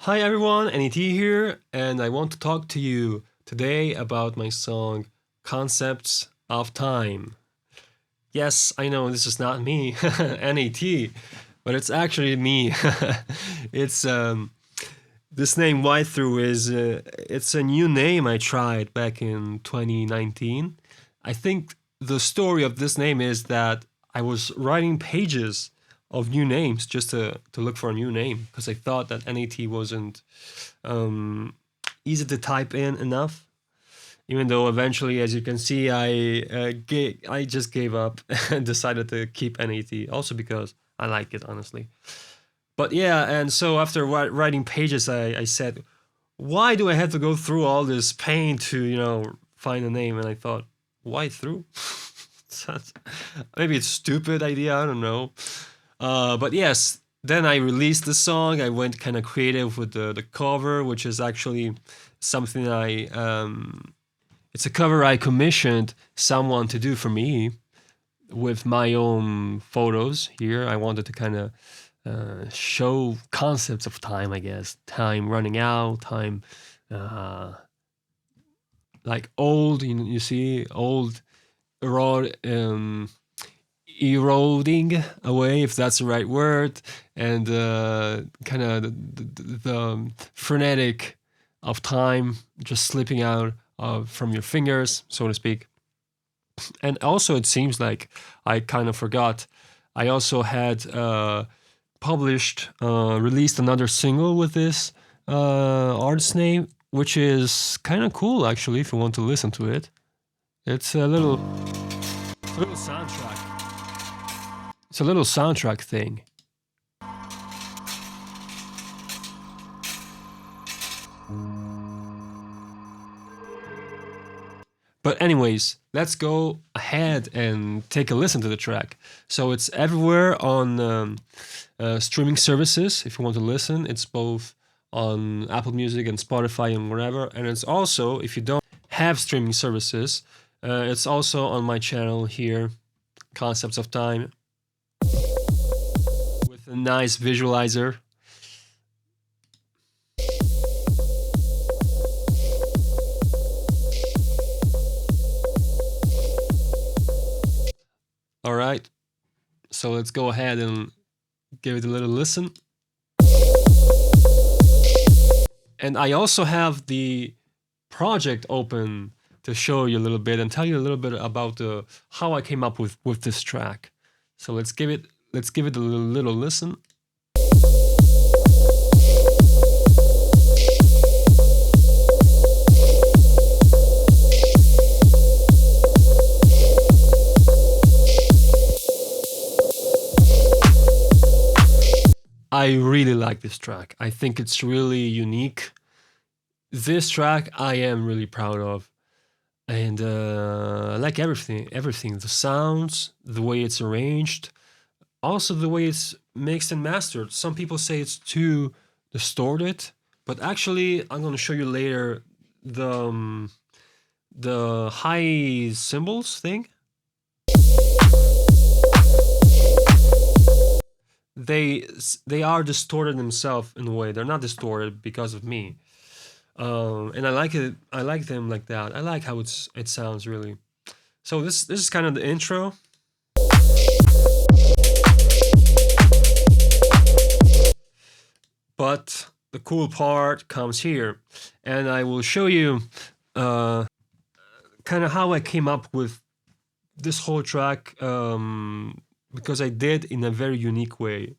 Hi everyone, N.A.T here, and I want to talk to you today about my song Concepts of Time. Yes, I know this is not me, N.A.T, but it's actually me. it's This name White Through is it's a new name I tried back in 2019. I think the story of this name is that I was writing pages of new names just to look for a new name because I thought that N.A.T wasn't um, easy to type in enough. Even though eventually, as you can see, I just gave up and decided to keep N.A.T. Also because I like it honestly. But yeah, and so after writing pages, I said, why do I have to go through all this pain to find a name? And I thought, why through? Maybe it's a stupid idea. I don't know. But yes, then I released the song. I went kind of creative with the cover, which is actually something it's a cover I commissioned someone to do for me with my own photos here. I wanted to kind of show concepts of time, I guess. Time running out, time like old, you see, old, raw, eroding away, if that's the right word, and kind of the frenetic of time just slipping out from your fingers, so to speak. And also, it seems like I kind of forgot. I also had released another single with this artist name, which is kind of cool actually. If you want to listen to it, it's a little soundtrack. It's a little soundtrack thing. But anyways, let's go ahead and take a listen to the track. So it's everywhere on streaming services. If you want to listen, it's both on Apple Music and Spotify and wherever. And it's also, if you don't have streaming services, it's also on my channel here, Concepts of Time, with a nice visualizer. All right, so let's go ahead and give it a little listen. And I also have the project open to show you a little bit and tell you a little bit about how I came up with this track. So let's give it a little listen. I really like this track. I think it's really unique. This track I am really proud of. And I like everything. The sounds, the way it's arranged, also the way it's mixed and mastered. Some people say it's too distorted, but actually I'm going to show you later the high cymbals thing. They are distorted themselves in a way. They're not distorted because of me, and I like it. I like them like that. I like how it sounds really. So this is kind of the intro. But the cool part comes here, and I will show you kind of how I came up with this whole track. Because I did in a very unique way.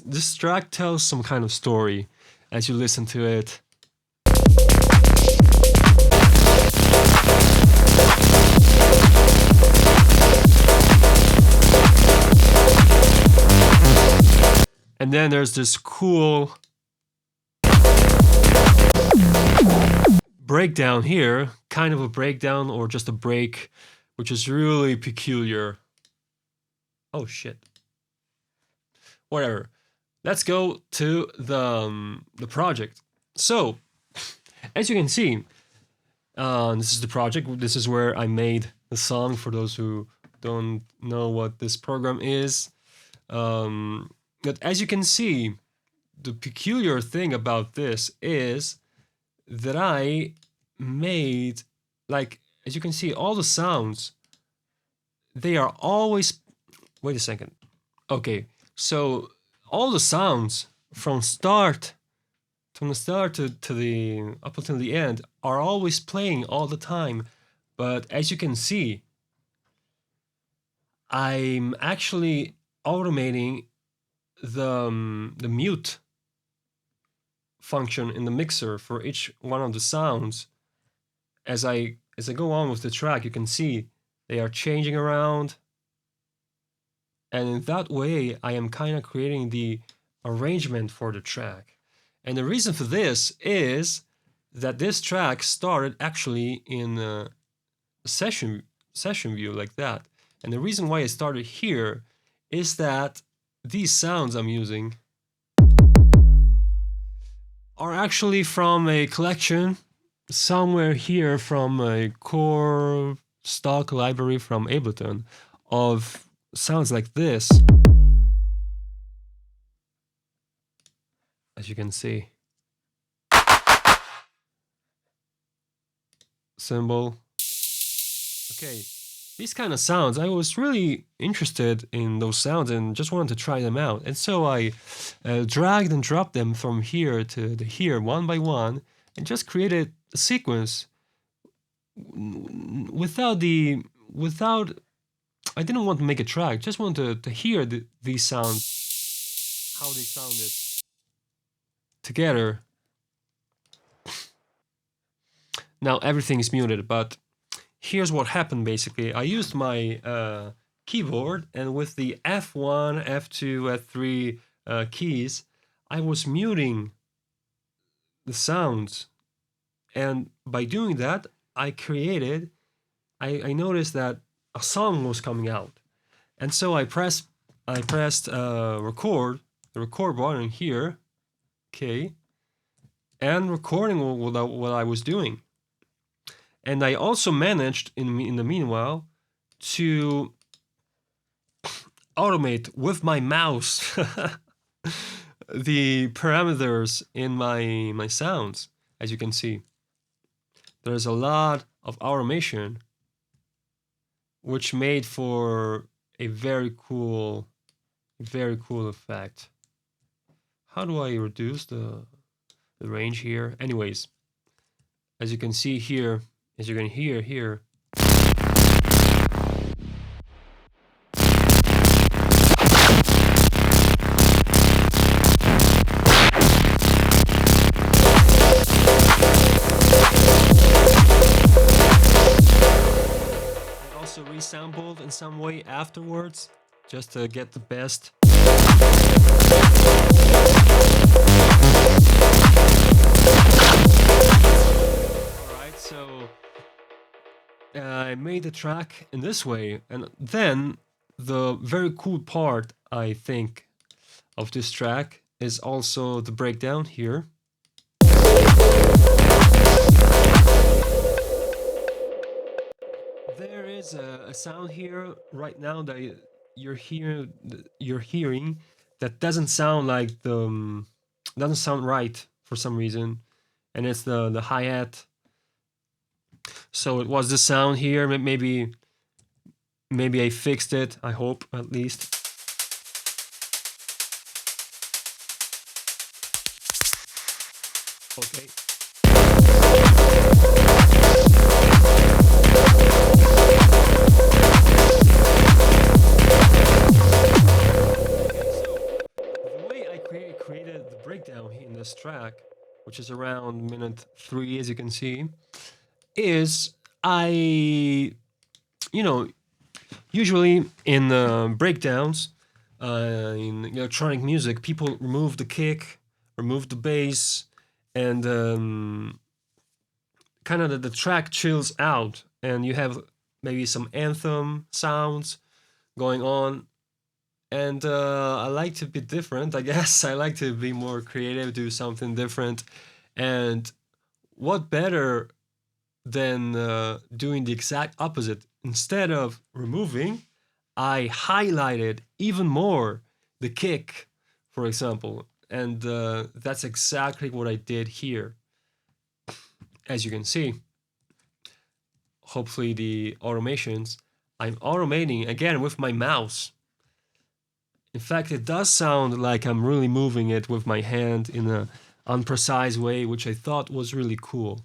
This track tells some kind of story as you listen to it. And then there's this cool breakdown here, kind of a breakdown or just a break, which is really peculiar. Oh shit. Whatever. Let's go to the project. So as you can see, this is the project. This is where I made the song. For those who don't know what this program is, but as you can see, the peculiar thing about this is that I made, like, as you can see, all the sounds, they are always, wait a second. Okay, so all the sounds from the start to the up until the end are always playing all the time. But as you can see, I'm actually automating the mute function in the mixer for each one of the sounds. As I go on with the track, you can see they are changing around, and in that way I am kind of creating the arrangement for the track. And the reason for this is that this track started actually in a session view like that. And the reason why it started here is that these sounds I'm using are actually from a collection somewhere here from a core stock library from Ableton of sounds like this, as you can see. Cymbal. Okay, these kind of sounds, I was really interested in those sounds and just wanted to try them out. And so I dragged and dropped them from here to here one by one and just created a sequence without I didn't want to make a track, just wanted to hear these sounds, how they sounded together. Now everything is muted, but here's what happened basically. I used my keyboard, and with the F1, F2, F3 keys, I was muting the sounds. And by doing that, I noticed that a song was coming out. And so I pressed record, the record button here, okay, and recording what I was doing. And I also managed in the meanwhile to automate with my mouse the parameters in my sounds. As you can see, there's a lot of automation, which made for a very cool effect. How do I reduce the range here? Anyways, as you can see here, as you can hear here, I also resampled in some way afterwards, just to get the best. Alright, so I made the track in this way, and then the very cool part, I think, of this track is also the breakdown here. There is a sound here right now that you're hearing that doesn't sound like doesn't sound right for some reason, and it's the hi-hat. So it was the sound here. Maybe I fixed it. I hope, at least. Okay. Created the breakdown in this track, which is around minute 3, as you can see, is usually in breakdowns in electronic music, people remove the kick, remove the bass, and kind of the track chills out, and you have maybe some anthem sounds going on. And I like to be different, I guess. I like to be more creative, do something different. And what better than doing the exact opposite? Instead of removing, I highlighted even more the kick, for example. And that's exactly what I did here. As you can see, hopefully the automations, I'm automating again with my mouse. In fact, it does sound like I'm really moving it with my hand in a unprecise way, which I thought was really cool.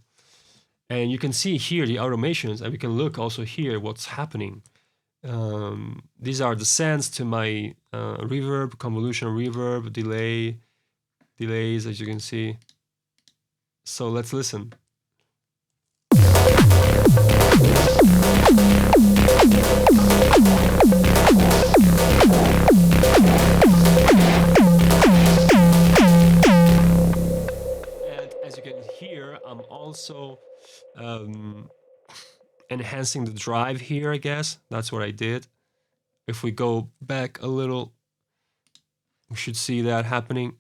And you can see here the automations, and we can look also here what's happening. These are the sends to my reverb, convolution reverb, delays, as you can see. So let's listen. And as you can hear, I'm also enhancing the drive here, I guess. That's what I did. If we go back a little, we should see that happening.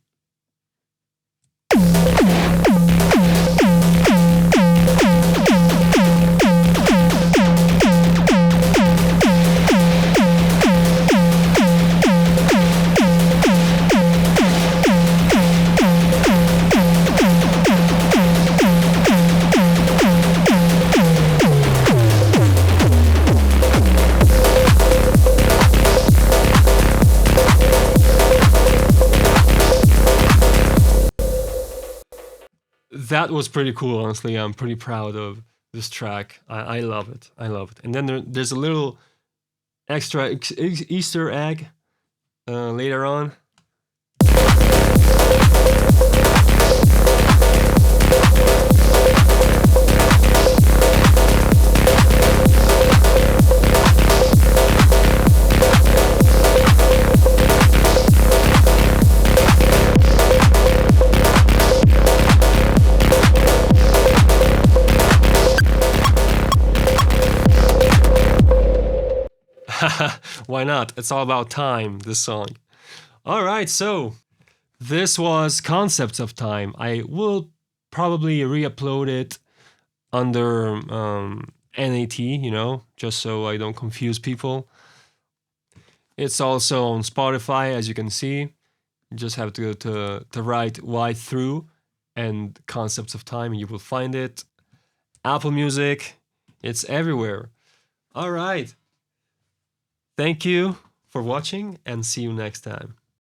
That was pretty cool, honestly. I'm pretty proud of this track. I love it. I love it. And then there's a little extra Easter egg later on. Why not? It's all about time, this song. All right, so this was Concepts of Time. I will probably re-upload it under N.A.T, just so I don't confuse people. It's also on Spotify, as you can see. You just have to go to the right Y through and Concepts of Time, and you will find it. Apple Music, it's everywhere. All right. Thank you for watching, and see you next time.